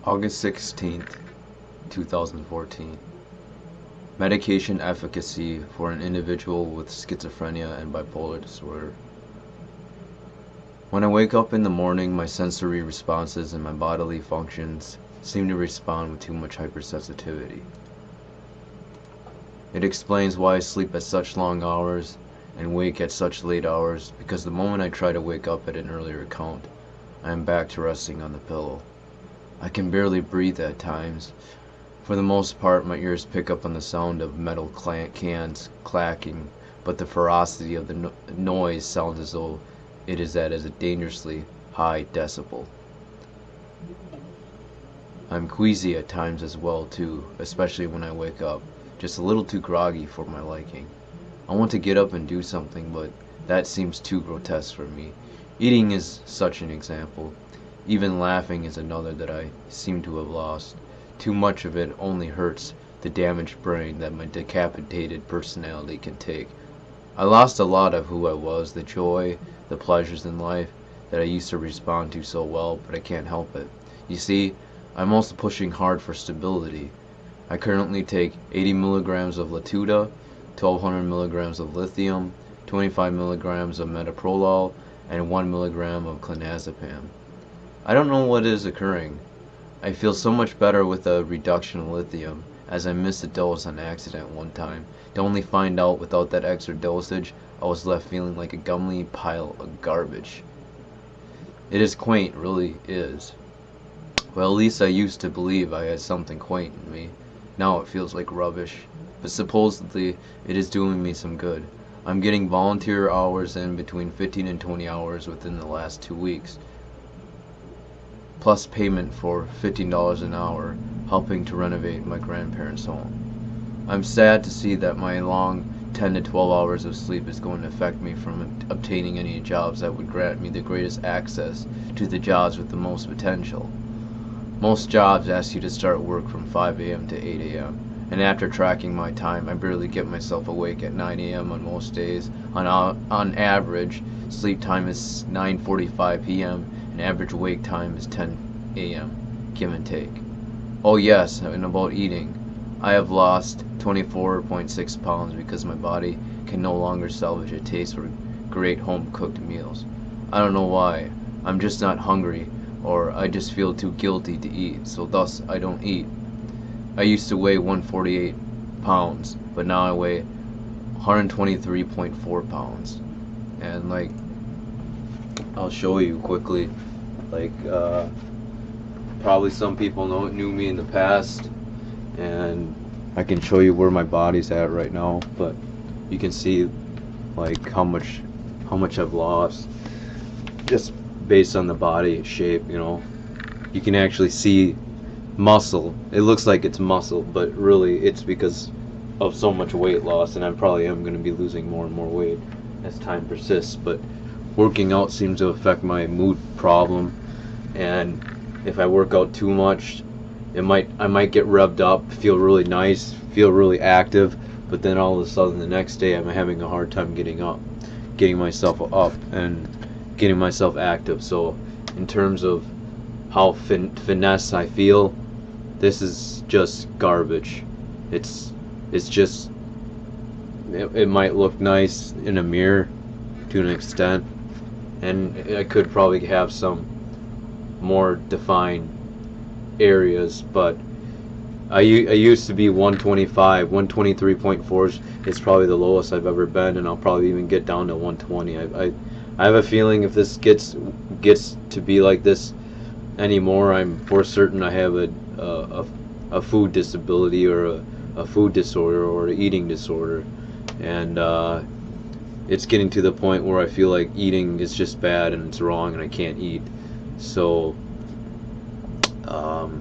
August 16th, 2014. Medication efficacy for an individual with schizophrenia and bipolar disorder. When I wake up in the morning, my sensory responses and my bodily functions seem to respond with too much hypersensitivity. It explains why I sleep at such long hours and wake at such late hours, because the moment I try to wake up at an earlier count, I am back to resting on the pillow. I can barely breathe at times. For the most part, my ears pick up on the sound of metal cans clacking, but the ferocity of the noise sounds as though it is at a dangerously high decibel. I'm queasy at times as well too, especially when I wake up, just a little too groggy for my liking. I want to get up and do something, but that seems too grotesque for me. Eating is such an example. Even laughing is another that I seem to have lost. Too much of it only hurts the damaged brain that my decapitated personality can take. I lost a lot of who I was, the joy, the pleasures in life that I used to respond to so well, but I can't help it. You see, I'm also pushing hard for stability. I currently take 80 milligrams of Latuda, 1200 milligrams of Lithium, 25 milligrams of Metaprolol, and 1 milligram of Clonazapam. I don't know what is occurring. I feel so much better with a reduction of lithium, as I missed a dose on accident one time, to only find out without that extra dosage I was left feeling like a gummy pile of garbage. It is quaint, really is. Well, at least I used to believe I had something quaint in me. Now it feels like rubbish, but supposedly it is doing me some good. I'm getting volunteer hours in between 15 and 20 hours within the last 2 weeks, plus payment for $15 an hour, helping to renovate my grandparents' home. I'm sad to see that my long 10 to 12 hours of sleep is going to affect me from obtaining any jobs that would grant me the greatest access to the jobs with the most potential. Most jobs ask you to start work from 5 a.m. to 8 a.m., and after tracking my time, I barely get myself awake at 9 a.m. on most days. On average, sleep time is 9:45 p.m., and average wake time is 10 a.m., give and take. Oh yes, and about eating. I have lost 24.6 pounds because my body can no longer salvage a taste for great home-cooked meals. I don't know why. I'm just not hungry, or I just feel too guilty to eat, so thus I don't eat. I used to weigh 148 pounds, but now I weigh 123.4 pounds. And I'll show you quickly. Probably some people knew me in the past, and I can show you where my body's at right now, but you can see how much I've lost just based on the body shape. You can actually see muscle. It looks like it's muscle, but really it's because of so much weight loss, and I probably am going to be losing more and more weight as time persists. But working out seems to affect my mood problem, and if I work out too much, I might get revved up, feel really nice, feel really active, but then all of a sudden the next day I'm having a hard time getting myself up and getting myself active. So in terms of how finesse I feel, this is just garbage. It's just, it might look nice in a mirror to an extent, and I could probably have some more defined areas, but I used to be 125, 123.4 is probably the lowest I've ever been, and I'll probably even get down to 120. I have a feeling if this gets to be like this anymore, I'm for certain I have a food disability, or a food disorder, or an eating disorder, and it's getting to the point where I feel like eating is just bad and it's wrong and I can't eat. So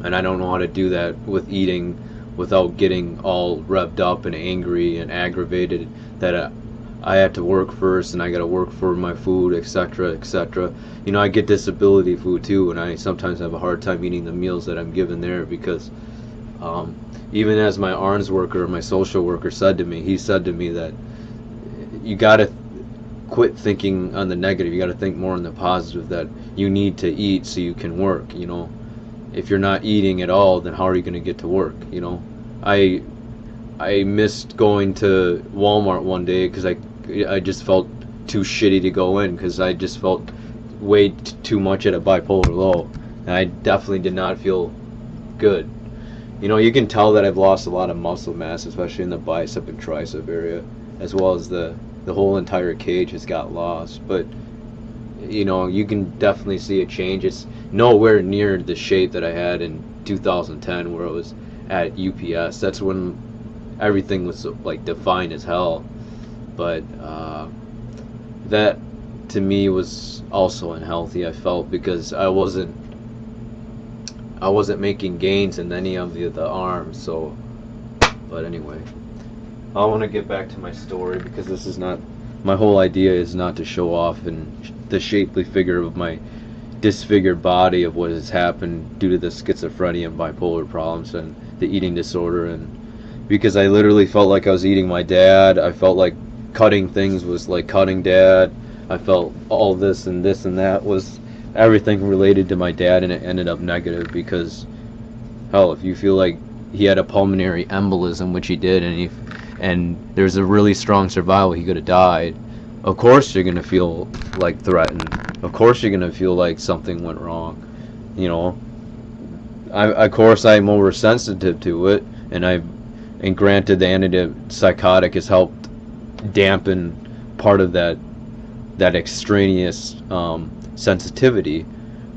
and I don't know how to do that with eating without getting all revved up and angry and aggravated that I had to work first, and I got to work for my food, etc., etc. I get disability food too, and I sometimes have a hard time eating the meals that I'm given there, because even as my ARNS worker, my social worker, said to me that you got to quit thinking on the negative. You got to think more on the positive, that you need to eat so you can work. if you're not eating at all, then how are you going to get to work? You know, I missed going to Walmart one day because I just felt too shitty to go in because I just felt way too much at a bipolar low, and I definitely did not feel good. You know, you can tell that I've lost a lot of muscle mass, especially in the bicep and tricep area, as well as the whole entire cage has got lost. But you know, you can definitely see a change. It's nowhere near the shape that I had in 2010, where it was at UPS. That's when everything was like defined as hell. But that to me was also unhealthy, I felt, because I wasn't making gains in any of the arms. So, but anyway, I want to get back to my story, because this is not, my whole idea is not to show off in the shapely figure of my disfigured body of what has happened due to the schizophrenia and bipolar problems and the eating disorder. And because I literally felt like I was eating my dad. I felt like cutting things was like cutting dad. I felt all this and that was everything related to my dad, and it ended up negative because, hell, if you feel like he had a pulmonary embolism, which he did, and there's a really strong survival, he could have died, of course you're going to feel like threatened. Of course you're going to feel like something went wrong. You know, of course I'm oversensitive to it, and granted the antipsychotic has helped dampen part of that extraneous sensitivity,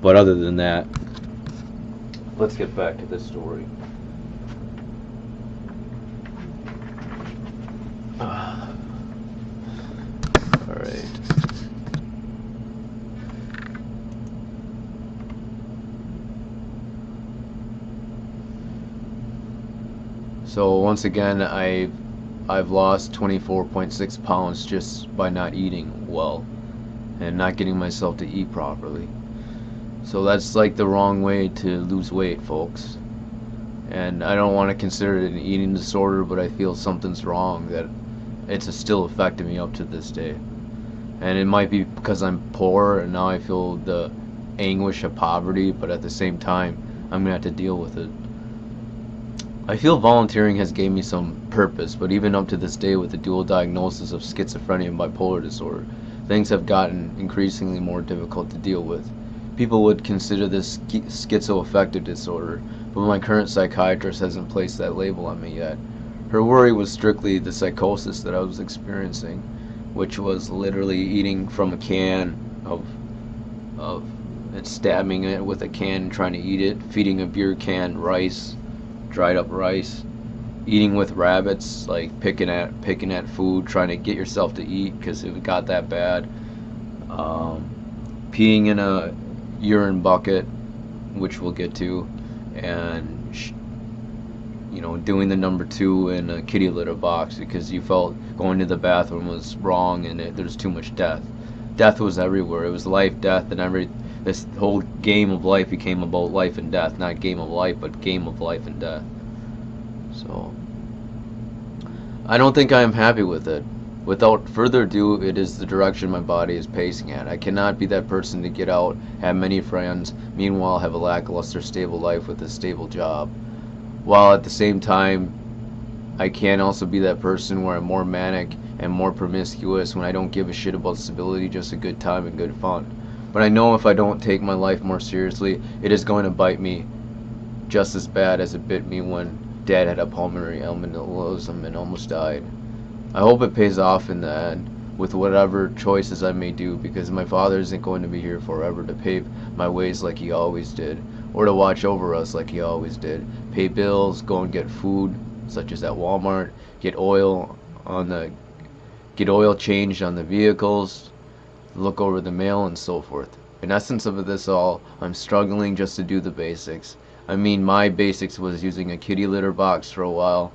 but other than that, let's get back to this story. Alright. So once again, I've lost 24.6 pounds just by not eating well and not getting myself to eat properly. So that's like the wrong way to lose weight, folks. And I don't want to consider it an eating disorder, but I feel something's wrong, that it's still affecting me up to this day. And it might be because I'm poor and now I feel the anguish of poverty, but at the same time I'm gonna have to deal with it. I feel volunteering has gave me some purpose, but even up to this day, with the dual diagnosis of schizophrenia and bipolar disorder, things have gotten increasingly more difficult to deal with. People would consider this schizoaffective disorder, but my current psychiatrist hasn't placed that label on me yet. Her worry was strictly the psychosis that I was experiencing, which was literally eating from a can of and stabbing it with a can, trying to eat it, feeding a beer can rice, dried up rice, eating with rabbits, like picking at food, trying to get yourself to eat because it got that bad. Peeing in a urine bucket, which we'll get to, and doing the number 2 in a kitty litter box because you felt going to the bathroom was wrong and there's too much death. Death was everywhere. It was life, death, and this whole game of life became about life and death, not game of life, but game of life and death. So I don't think I am happy with it. Without further ado, it is the direction my body is pacing at. I cannot be that person to get out, have many friends, meanwhile have a lackluster stable life with a stable job. While at the same time, I can also be that person where I'm more manic and more promiscuous when I don't give a shit about stability, just a good time and good fun. But I know if I don't take my life more seriously, it is going to bite me just as bad as it bit me when Dad had a pulmonary embolism and almost died. I hope it pays off in the end with whatever choices I may do, because my father isn't going to be here forever to pave my ways like he always did, or to watch over us like he always did, pay bills, go and get food such as at Walmart, get oil changed on the vehicles, look over the mail, and so forth. In essence of this all, I'm struggling just to do the basics. I mean, my basics was using a kitty litter box for a while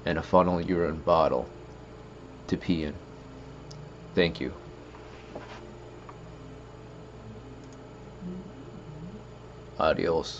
and a funnel urine bottle to pee in. Thank you. Adios.